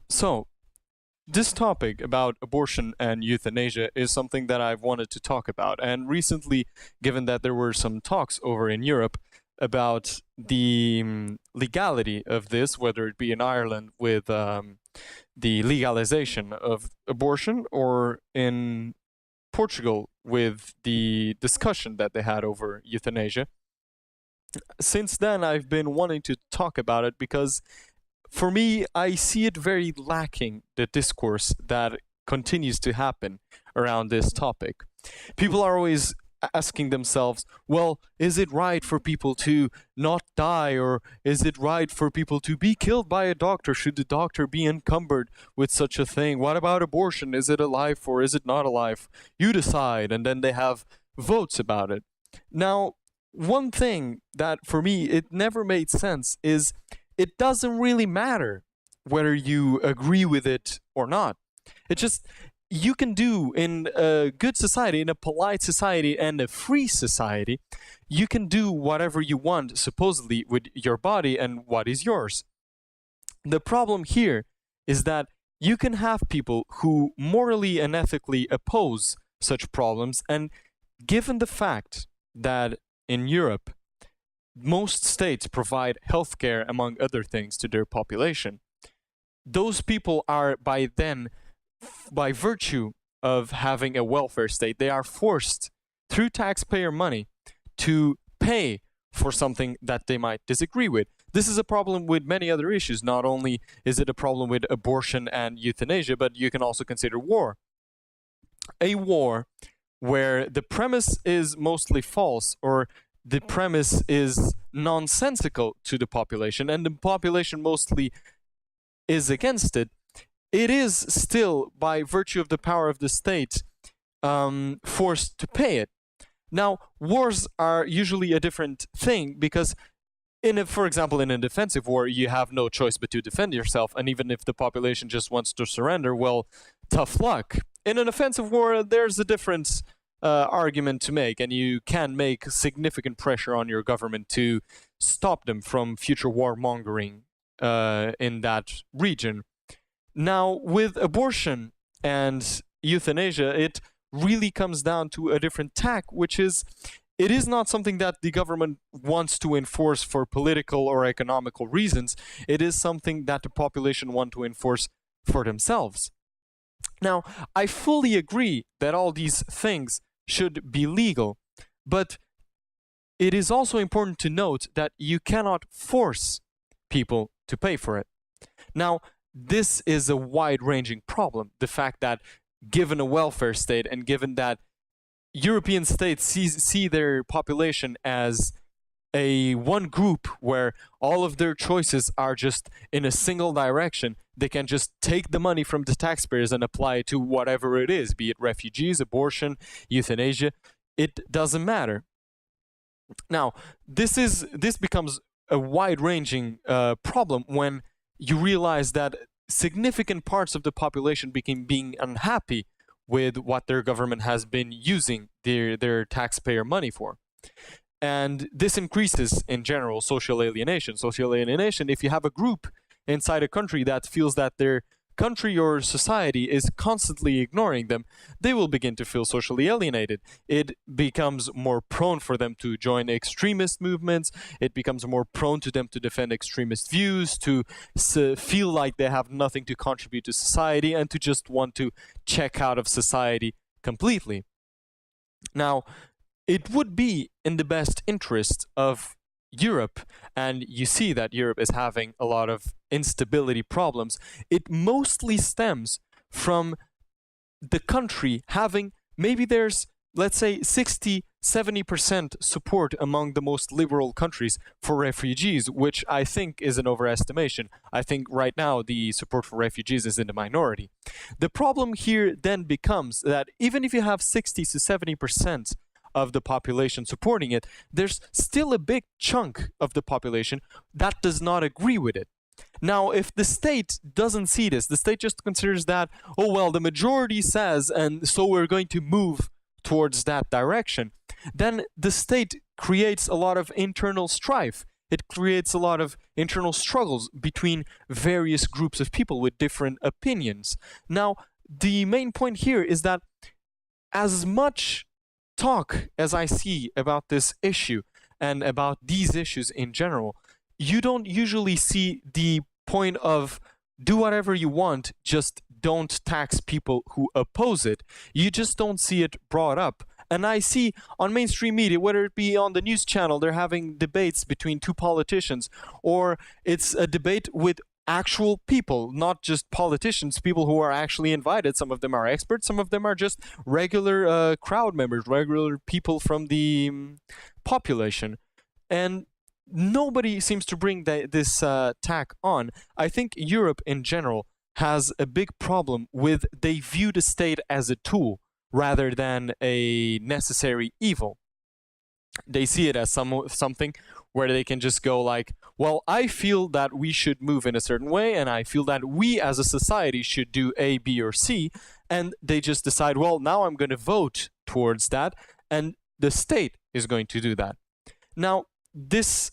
So, this topic about abortion and euthanasia is something that I've wanted to talk about. And recently, given that there were some talks over in Europe about the legality of this, whether it be in Ireland with the legalization of abortion or in Portugal with the discussion that they had over euthanasia, since then I've been wanting to talk about it because for me, I see it very lacking, the discourse that continues to happen around this topic. People are always asking themselves, well, is it right for people to not die, or is it right for people to be killed by a doctor? Should the doctor be encumbered with such a thing? What about abortion? Is it a life or is it not a life? You decide. And then they have votes about it. Now, one thing that for me it never made sense is it doesn't really matter whether you agree with it or not. It just, you can do in a good society, in a polite society and a free society, you can do whatever you want, supposedly, with your body and what is yours. The problem here is that you can have people who morally and ethically oppose such problems, and given the fact that in Europe, most states provide healthcare, among other things, to their population. Those people are by then, by virtue of having a welfare state, they are forced through taxpayer money to pay for something that they might disagree with. This is a problem with many other issues. Not only is it a problem with abortion and euthanasia, but you can also consider war. A war where the premise is mostly false, or the premise is nonsensical to the population, and the population mostly is against it, it is still, by virtue of the power of the state, forced to pay it. Now, wars are usually a different thing because, for example, in a defensive war, you have no choice but to defend yourself, and even if the population just wants to surrender, well, tough luck. In an offensive war, there's a different argument to make, and you can make significant pressure on your government to stop them from future warmongering in that region. Now, with abortion and euthanasia, it really comes down to a different tack, which is it is not something that the government wants to enforce for political or economical reasons. It is something that the population want to enforce for themselves. Now, I fully agree that all these things should be legal, but it is also important to note that you cannot force people to pay for it. Now, this is a wide-ranging problem. The fact that given a welfare state and given that European states see their population as a one group where all of their choices are just in a single direction, they can just take the money from the taxpayers and apply it to whatever it is, be it refugees, abortion, euthanasia. It doesn't matter. Now, this becomes a wide-ranging problem when you realize that significant parts of the population became being unhappy with what their government has been using their taxpayer money for. And this increases, in general, social alienation. Social alienation, if you have a group inside a country that feels that their country or society is constantly ignoring them, they will begin to feel socially alienated. It becomes more prone for them to join extremist movements. It becomes more prone to them to defend extremist views, to feel like they have nothing to contribute to society, and to just want to check out of society completely. Now, it would be in the best interest of Europe, and you see that Europe is having a lot of instability problems. It mostly stems from the country having, maybe there's, let's say, 60-70% support among the most liberal countries for refugees, which I think is an overestimation. I think right now the support for refugees is in the minority. The problem here then becomes that even if you have 60-70% of the population supporting it, there's still a big chunk of the population that does not agree with it. Now, if the state doesn't see this, the state just considers that, oh, well, the majority says, and so we're going to move towards that direction, then the state creates a lot of internal strife it creates a lot of internal struggles between various groups of people with different opinions. Now, the main point here is that as much talk as I see about this issue and about these issues in general, you don't usually see the point of do whatever you want, just don't tax people who oppose it. You just don't see it brought up. And I see on mainstream media, whether it be on the news channel, they're having debates between two politicians, or it's a debate with actual people, not just politicians, people who are actually invited. Some of them are experts, some of them are just regular crowd members, regular people from the population. And nobody seems to bring this tack on. I think Europe in general has a big problem with they view the state as a tool rather than a necessary evil. They see it as something where they can just go like, well, I feel that we should move in a certain way, and I feel that we as a society should do A, B, or C, and they just decide, well, now I'm going to vote towards that, and the state is going to do that. Now, this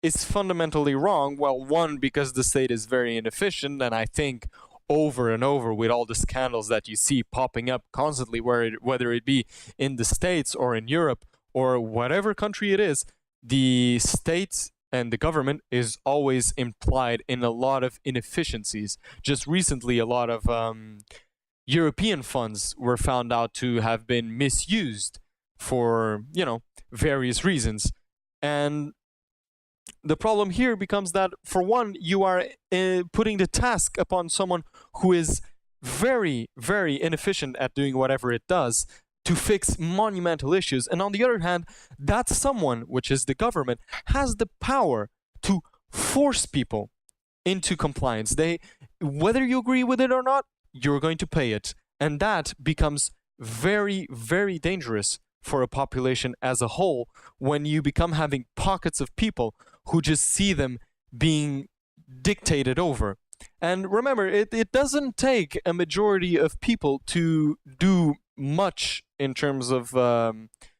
is fundamentally wrong. Well, one, because the state is very inefficient, and I think over and over with all the scandals that you see popping up constantly, whether it be in the States or in Europe or whatever country it is, the state and the government is always implied in a lot of inefficiencies. Just recently, a lot of European funds were found out to have been misused for, various reasons. And the problem here becomes that, for one, you are putting the task upon someone who is very, very inefficient at doing whatever it does to fix monumental issues. And on the other hand, that someone, which is the government, has the power to force people into compliance. Whether you agree with it or not, you're going to pay it. And that becomes very, very dangerous for a population as a whole when you become having pockets of people who just see them being dictated over. And remember, it doesn't take a majority of people to do much in terms of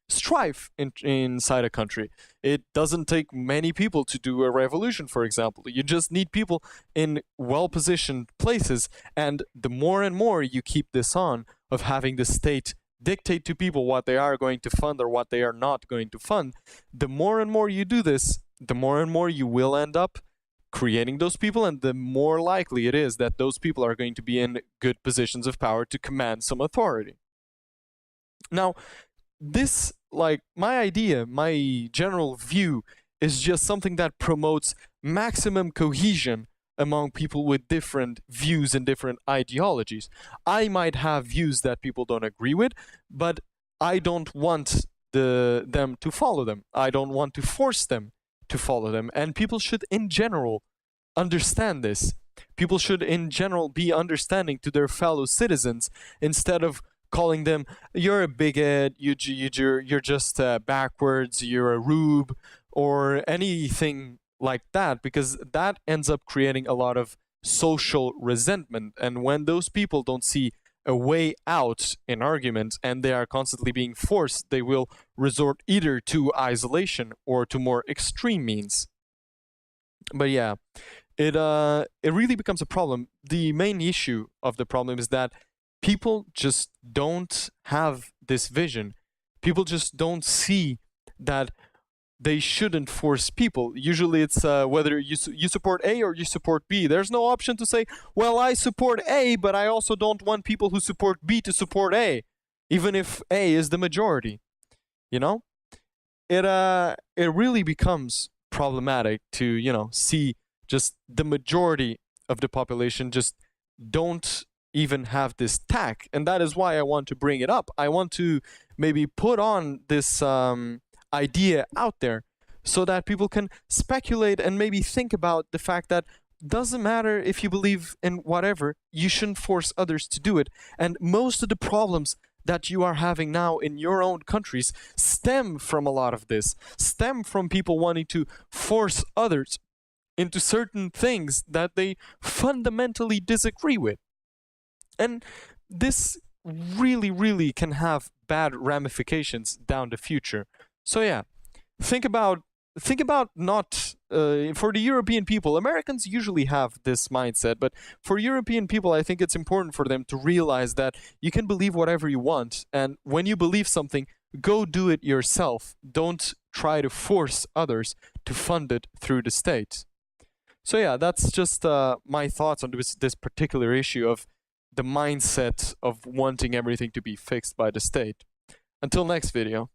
strife inside a country. It doesn't take many people to do a revolution, for example. You just need people in well-positioned places, and the more and more you keep this on of having the state dictate to people what they are going to fund or what they are not going to fund, the more and more you do this, the more and more you will end up creating those people, and the more likely it is that those people are going to be in good positions of power to command some authority. Now, this, my idea, my general view is just something that promotes maximum cohesion among people with different views and different ideologies. I might have views that people don't agree with, but I don't want them to follow them. I don't want to force them to follow them. And people should, in general, understand this. People should, in general, be understanding to their fellow citizens instead of calling them, you're a bigot, you're just backwards, you're a rube, or anything like that, because that ends up creating a lot of social resentment. And when those people don't see a way out in argument and they are constantly being forced, they will resort either to isolation or to more extreme means. But yeah, it really becomes a problem. The main issue of the problem is that people just don't have this vision. People just don't see that they shouldn't force people. Usually it's whether you support A or you support B. There's no option to say, well, I support A, but I also don't want people who support B to support A, even if A is the majority. It really becomes problematic to, see just the majority of the population just don't even have this tack. And that is why I want to bring it up. I want to maybe put on this idea out there so that people can speculate and maybe think about the fact that doesn't matter if you believe in whatever, you shouldn't force others to do it. And most of the problems that you are having now in your own countries stem from a lot of this, stem from people wanting to force others into certain things that they fundamentally disagree with. And this really, really can have bad ramifications down the future. So yeah, think about think about not for the European people. Americans usually have this mindset, but for European people, I think it's important for them to realize that you can believe whatever you want, and when you believe something, go do it yourself. Don't try to force others to fund it through the state. So yeah, that's just my thoughts on this particular issue of the mindset of wanting everything to be fixed by the state. Until next video.